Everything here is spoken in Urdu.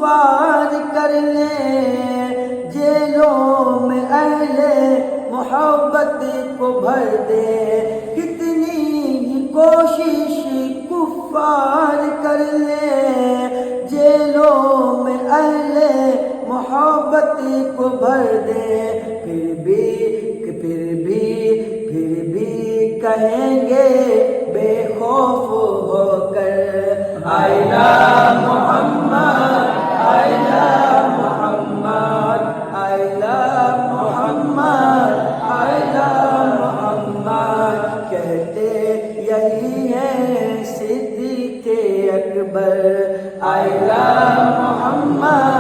کفار کر لیں، جیلوں میں اہل محبت کو بھر دیں، کتنی ہی کوشش کفار کر لیں، جیلوں میں اہل محبت کو بھر دیں، پھر بھی کہیں گے بے خوف ہو کر، آئے لا محمد، آئے لا محمد، آئے لا محمد، آئے لا محمد، کہتے یہی ہے صدیق اکبر، آئے لا محمد،